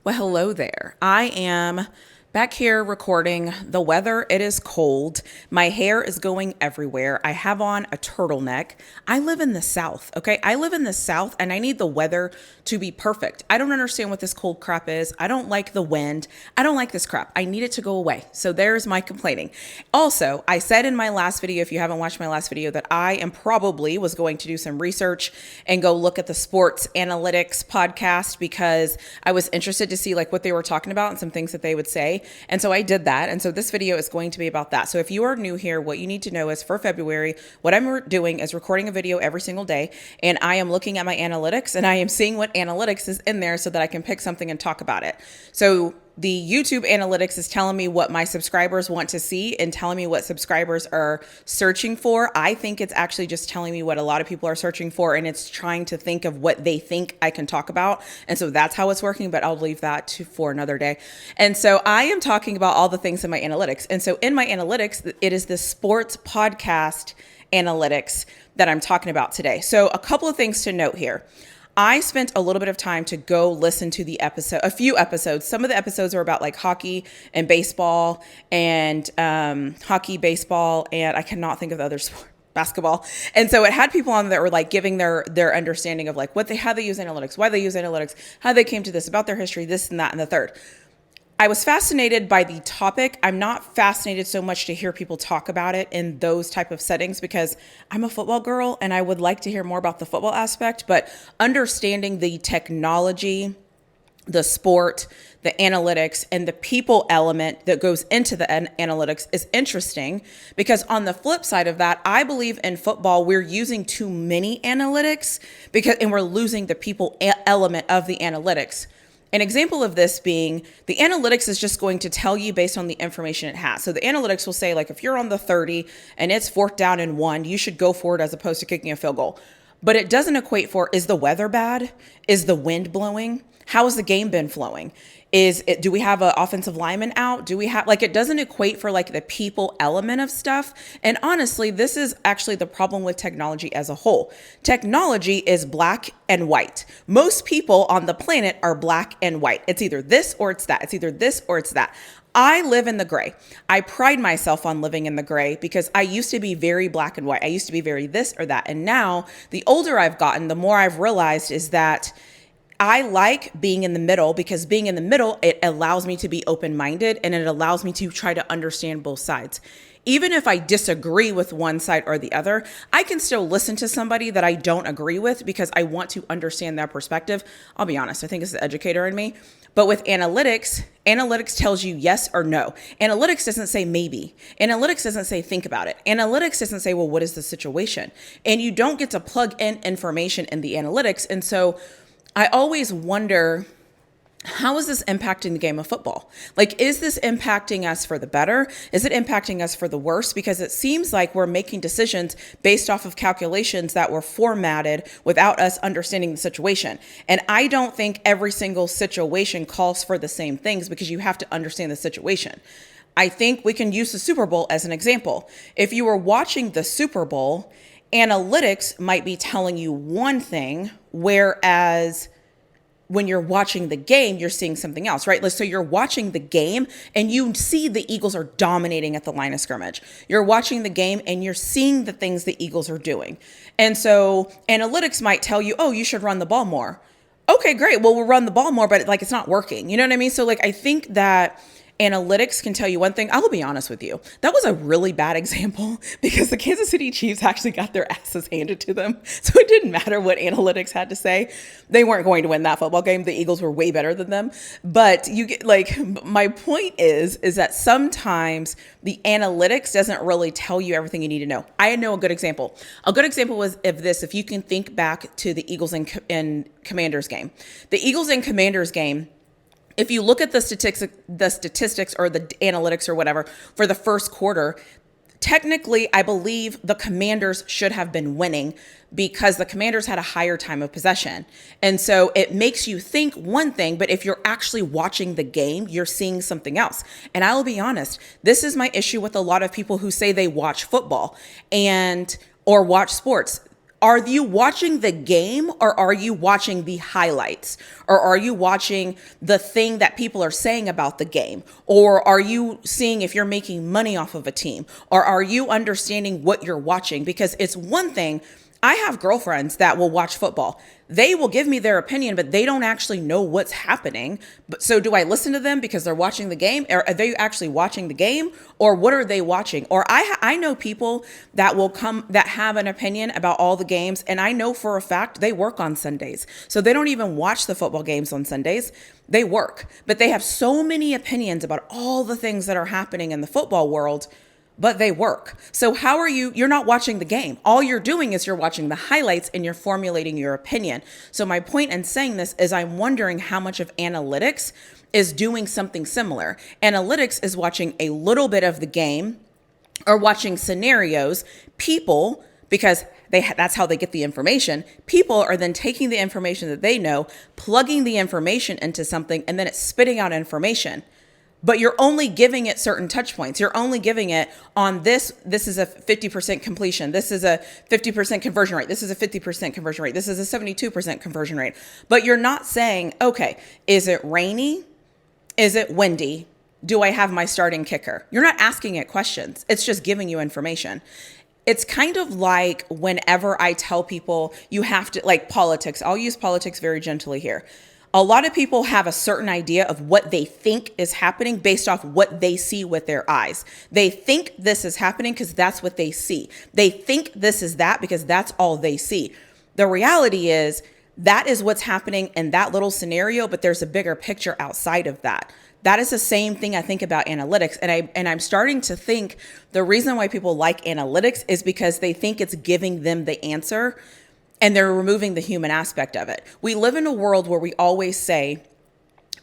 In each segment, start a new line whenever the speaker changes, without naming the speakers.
Well, hello there. I am back here recording. The weather, it is cold. My hair is going everywhere. I have on a turtleneck. I live in the South, okay? I live in the South and I need the weather to be perfect. I don't understand what this cold crap is. I don't like the wind. I don't like this crap. I need it to go away. So there's my complaining. Also, I said in my last video, if you haven't watched my last video, that I am probably was going to do some research and go look at the sports analytics podcast because I was interested to see like what they were talking about and some things that they would say. And so I did that. And so this video is going to be about that. So if you are new here, what you need to know is for February, what I'm doing is recording a video every single day. And I am looking at my analytics and I am seeing what analytics is in there so that I can pick something and talk about it. So the YouTube analytics is telling me what my subscribers want to see and telling me what subscribers are searching for. I think it's actually just telling me what a lot of people are searching for, and it's trying to think of what they think I can talk about. And so that's how it's working, but I'll leave that for another day. And so I am talking about all the things in my analytics. And so in my analytics, it is the sports podcast analytics that I'm talking about today. So a couple of things to note here. I spent a little bit of time to go listen to a few episodes. Some of the episodes are about like hockey and baseball and hockey, baseball, and I cannot think of the other sport, basketball. And so it had people on that were like giving their understanding of like how they use analytics, why they use analytics, how they came to this, about their history, this and that and the third. I was fascinated by the topic. I'm not fascinated so much to hear people talk about it in those type of settings because I'm a football girl and I would like to hear more about the football aspect, but understanding the technology, the sport, the analytics, and the people element that goes into the analytics is interesting because on the flip side of that, I believe in football, we're using too many analytics and we're losing the people element of the analytics. An example of this being the analytics is just going to tell you based on the information it has. So the analytics will say like, if you're on the 30 and it's 4th down and 1, you should go for it as opposed to kicking a field goal. But it doesn't equate for, is the weather bad? Is the wind blowing? How has the game been flowing? Do we have an offensive lineman out? It doesn't equate for like the people element of stuff. And honestly, this is actually the problem with technology as a whole. Technology is black and white. Most people on the planet are black and white. It's either this or it's that. It's either this or it's that. I live in the gray. I pride myself on living in the gray because I used to be very black and white. I used to be very this or that. And now the older I've gotten, the more I've realized is that I like being in the middle because being in the middle, it allows me to be open-minded and it allows me to try to understand both sides. Even if I disagree with one side or the other, I can still listen to somebody that I don't agree with because I want to understand their perspective. I'll be honest, I think it's the educator in me. But with analytics tells you yes or no. Analytics doesn't say maybe. Analytics doesn't say think about it. Analytics doesn't say, well, what is the situation? And you don't get to plug in information in the analytics. And so I always wonder, how is this impacting the game of football? Like, is this impacting us for the better? Is it impacting us for the worse? Because it seems like we're making decisions based off of calculations that were formatted without us understanding the situation. And I don't think every single situation calls for the same things because you have to understand the situation. I think we can use the Super Bowl as an example. If you were watching the Super Bowl, analytics might be telling you one thing, whereas when you're watching the game, you're seeing something else, right? So you're watching the game and you see the Eagles are dominating at the line of scrimmage. You're watching the game and you're seeing the things the Eagles are doing. And so analytics might tell you, oh, you should run the ball more. Okay, great. Well, we'll run the ball more, but it's not working. You know what I mean? So I think that analytics can tell you one thing. I will be honest with you. That was a really bad example because the Kansas City Chiefs actually got their asses handed to them. So it didn't matter what analytics had to say. They weren't going to win that football game. The Eagles were way better than them. But you get my point is that sometimes the analytics doesn't really tell you everything you need to know. I know a good example. A good example was of this. If you can think back to the Eagles and Commanders game, the Eagles and Commanders game, if you look at the statistics or the analytics or whatever for the first quarter, technically, I believe the Commanders should have been winning because the Commanders had a higher time of possession. And so it makes you think one thing, but if you're actually watching the game, you're seeing something else. And I will be honest, this is my issue with a lot of people who say they watch football or watch sports. Are you watching the game, or are you watching the highlights? Or are you watching the thing that people are saying about the game? Or are you seeing if you're making money off of a team? Or are you understanding what you're watching? Because it's one thing, I have girlfriends that will watch football. They will give me their opinion, but they don't actually know what's happening. But so do I listen to them because they're watching the game? Or are they actually watching the game? Or what are they watching? Or I know people that will come that have an opinion about all the games, and I know for a fact they work on Sundays. So they don't even watch the football games on Sundays. They work, but they have so many opinions about all the things that are happening in the football world, but they work. So how are you're not watching the game. All you're doing is you're watching the highlights and you're formulating your opinion. So my point in saying this is I'm wondering how much of analytics is doing something similar. Analytics is watching a little bit of the game or watching scenarios. People, because that's how they get the information. People are then taking the information that they know, plugging the information into something, and then it's spitting out information. But you're only giving it certain touch points. You're only giving it on this is a 50% completion. This is a 50% conversion rate. This is a 50% conversion rate. This is a 72% conversion rate. But you're not saying, okay, is it rainy? Is it windy? Do I have my starting kicker? You're not asking it questions. It's just giving you information. It's kind of like whenever I tell people you have to, like politics, I'll use politics very gently here. A lot of people have a certain idea of what they think is happening based off what they see with their eyes. They think this is happening because that's what they see. They think this is that because that's all they see. The reality is that is what's happening in that little scenario, but there's a bigger picture outside of that. That is the same thing I think about analytics. And I'm starting to think the reason why people like analytics is because they think it's giving them the answer, and they're removing the human aspect of it. We live in a world where we always say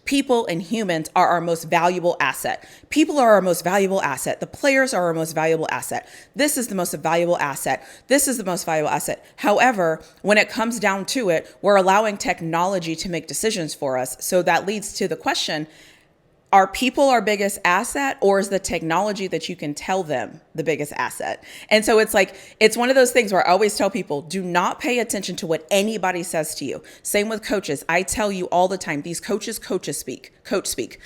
people and humans are our most valuable asset. People are our most valuable asset. The players are our most valuable asset. This is the most valuable asset. This is the most valuable asset. However, when it comes down to it, we're allowing technology to make decisions for us. So that leads to the question, are people our biggest asset, or is the technology that you can tell them the biggest asset? And so it's like, it's one of those things where I always tell people, do not pay attention to what anybody says to you. Same with coaches. I tell you all the time, these coach speak.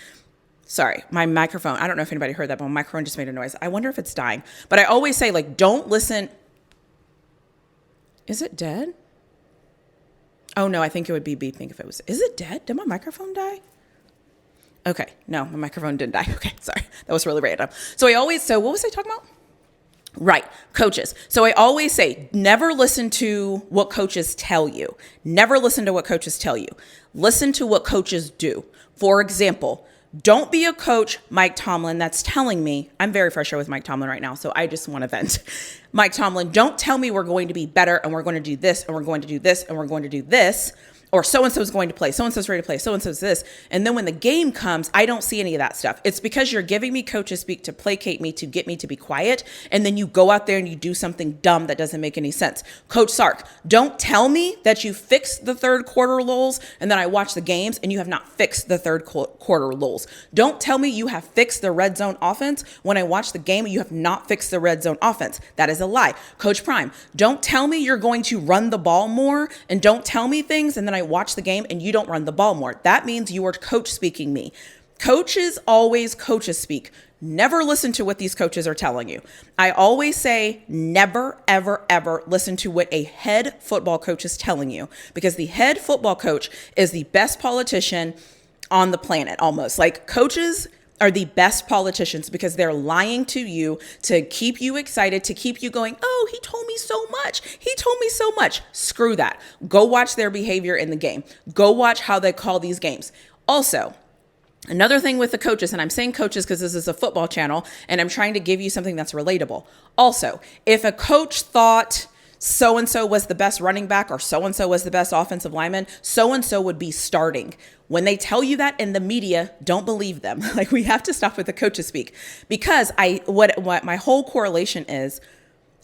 Sorry, my microphone. I don't know if anybody heard that, but my microphone just made a noise. I wonder if it's dying. But I always say, like, don't listen. Is it dead? Oh no, I think it would be beeping if it was. Is it dead? Did my microphone die? Okay, no, my microphone didn't die. Okay, sorry. That was really random. So what was I talking about? Right, coaches. So I always say, never listen to what coaches tell you. Never listen to what coaches tell you. Listen to what coaches do. For example, don't be a coach, Mike Tomlin, that's telling me, I'm very frustrated with Mike Tomlin right now, so I just want to vent. Mike Tomlin, don't tell me we're going to be better and we're going to do this and we're going to do this and we're going to do this. Or so-and-so is going to play, so-and-so's ready to play, so-and-so's this. And then when the game comes, I don't see any of that stuff. It's because you're giving me coaches speak to placate me, to get me to be quiet. And then you go out there and you do something dumb that doesn't make any sense. Coach Sark, don't tell me that you fixed the third quarter lulls and then I watch the games and you have not fixed the third quarter lulls. Don't tell me you have fixed the red zone offense when I watch the game and you have not fixed the red zone offense. That is a lie. Coach Prime, don't tell me you're going to run the ball more, and don't tell me things and then I watch the game and you don't run the ball more. That means you are coach speaking me. Coaches always coaches speak. Never listen to what these coaches are telling you. I always say never, ever, ever listen to what a head football coach is telling you, because the head football coach is the best politician on the planet almost. Like, coaches are the best politicians because they're lying to you to keep you excited, to keep you going, oh, he told me so much. He told me so much. Screw that. Go watch their behavior in the game. Go watch how they call these games. Also, another thing with the coaches, and I'm saying coaches because this is a football channel and I'm trying to give you something that's relatable. Also, if a coach thought so-and-so was the best running back or so-and-so was the best offensive lineman, so-and-so would be starting. When they tell you that in the media, don't believe them. Like, we have to stop with the coaches speak, because what my whole correlation is,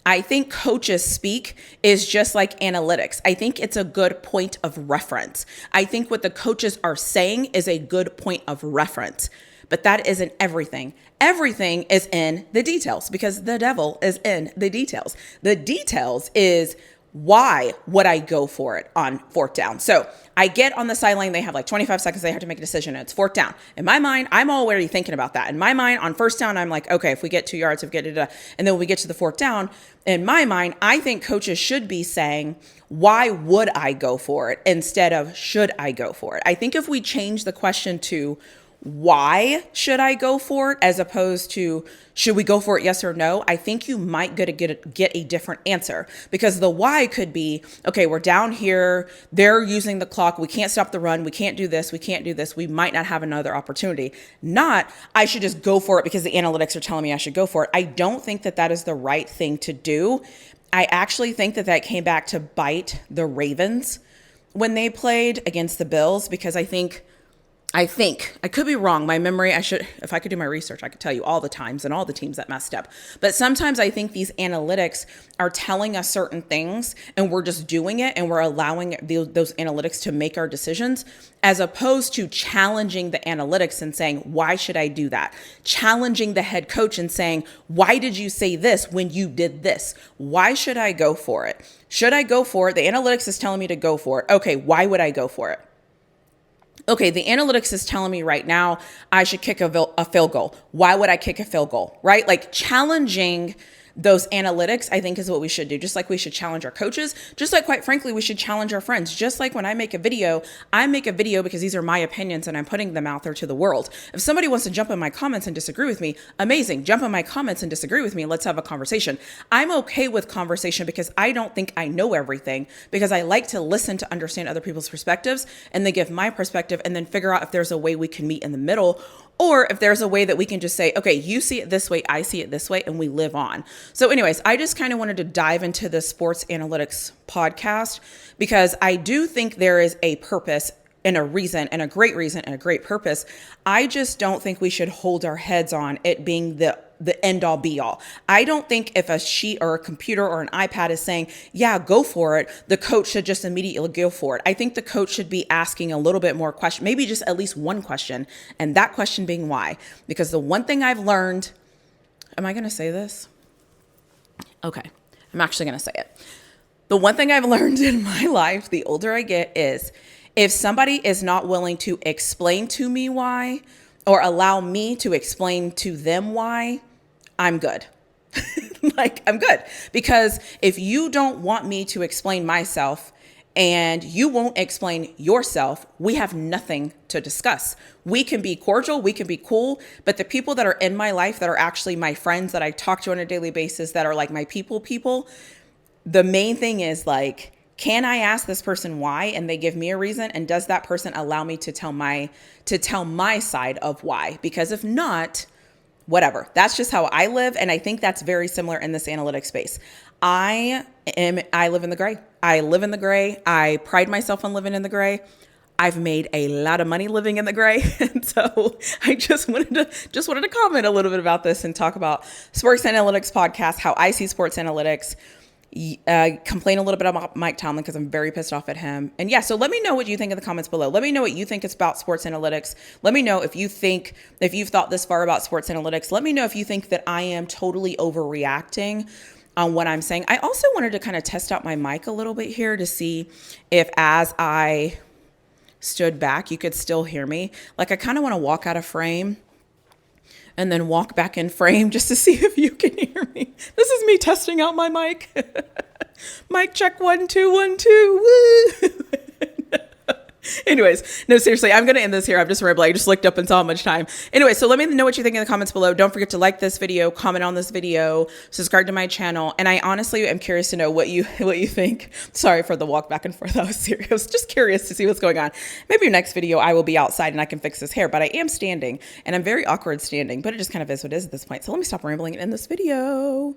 I think coaches speak is just like analytics. I think it's a good point of reference. I think what the coaches are saying is a good point of reference. But that isn't everything. Everything is in the details, because the devil is in the details. The details is why would I go for it on fourth down? So I get on the sideline, they have like 25 seconds, they have to make a decision, and it's fourth down. In my mind, I'm already thinking about that. In my mind, on first down, I'm like, okay, if we get 2 yards, if we get it, and then when we get to the fourth down, in my mind, I think coaches should be saying, why would I go for it instead of should I go for it? I think if we change the question to why should I go for it as opposed to should we go for it, yes or no, I think you might get a different answer, because the why could be, okay, we're down here, they're using the clock, we can't stop the run, we can't do this, we might not have another opportunity. Not, I should just go for it because the analytics are telling me I should go for it. I don't think that that is the right thing to do. I actually think that that came back to bite the Ravens when they played against the Bills, because I think, I could be wrong. My memory, if I could do my research, I could tell you all the times and all the teams that messed up. But sometimes I think these analytics are telling us certain things and we're just doing it and we're allowing those analytics to make our decisions, as opposed to challenging the analytics and saying, why should I do that? Challenging the head coach and saying, why did you say this when you did this? Why should I go for it? Should I go for it? The analytics is telling me to go for it. Okay, why would I go for it? Okay, the analytics is telling me right now I should kick a field goal. Why would I kick a field goal, right? Like challenging those analytics, I think, is what we should do. Just like we should challenge our coaches, just like, quite frankly, we should challenge our friends. Just like when I make a video because these are my opinions and I'm putting them out there to the world. If somebody wants to jump in my comments and disagree with me, amazing. Jump in my comments and disagree with me. Let's have a conversation. I'm okay with conversation because I don't think I know everything, because I like to listen to understand other people's perspectives and then give my perspective and then figure out if there's a way we can meet in the middle, or if there's a way that we can just say, okay, you see it this way, I see it this way, and we live on. So anyways, I just kind of wanted to dive into the sports analytics podcast because I do think there is a purpose and a reason and a great purpose. I just don't think we should hold our heads on it being the end all be all. I don't think if a sheet or a computer or an iPad is saying, yeah, go for it, the coach should just immediately go for it. I think the coach should be asking a little bit more question, maybe just at least one question, and that question being why. Because the one thing I've learned, am I going to say this? Okay, I'm actually going to say it. The one thing I've learned in my life, the older I get, is if somebody is not willing to explain to me why, or allow me to explain to them why, I'm good. Like, I'm good. Because if you don't want me to explain myself and you won't explain yourself, we have nothing to discuss. We can be cordial, we can be cool, but the people that are in my life that are actually my friends that I talk to on a daily basis, that are like my people, the main thing is like, can I ask this person why? And they give me a reason. And does that person allow me to tell my side of why? Because if not, whatever. That's just how I live. And I think that's very similar in this analytics space. I live in the gray. I live in the gray. I pride myself on living in the gray. I've made a lot of money living in the gray. And so I just wanted to comment a little bit about this and talk about Sports Analytics Podcast, how I see sports analytics. Complain a little bit about Mike Tomlin because I'm very pissed off at him. And yeah, so let me know what you think in the comments below. Let me know what you think is about sports analytics. Let me know if you've thought this far about sports analytics. Let me know if you think that I am totally overreacting on what I'm saying. I also wanted to kind of test out my mic a little bit here to see if, as I stood back, you could still hear me. Like, I kind of want to walk out of frame and then walk back in frame just to see if you can hear me. This is me testing out my mic. Mic check 1 2 1 2. Woo! Anyways, no, seriously, I'm going to end this here. I'm just rambling. I just looked up and saw how much time. Anyway, so let me know what you think in the comments below. Don't forget to like this video, comment on this video, subscribe to my channel. And I honestly am curious to know what you think. Sorry for the walk back and forth. I was serious. Just curious to see what's going on. Maybe next video I will be outside and I can fix this hair, but I am standing and I'm very awkward standing, but it just kind of is what it is at this point. So let me stop rambling and end this video.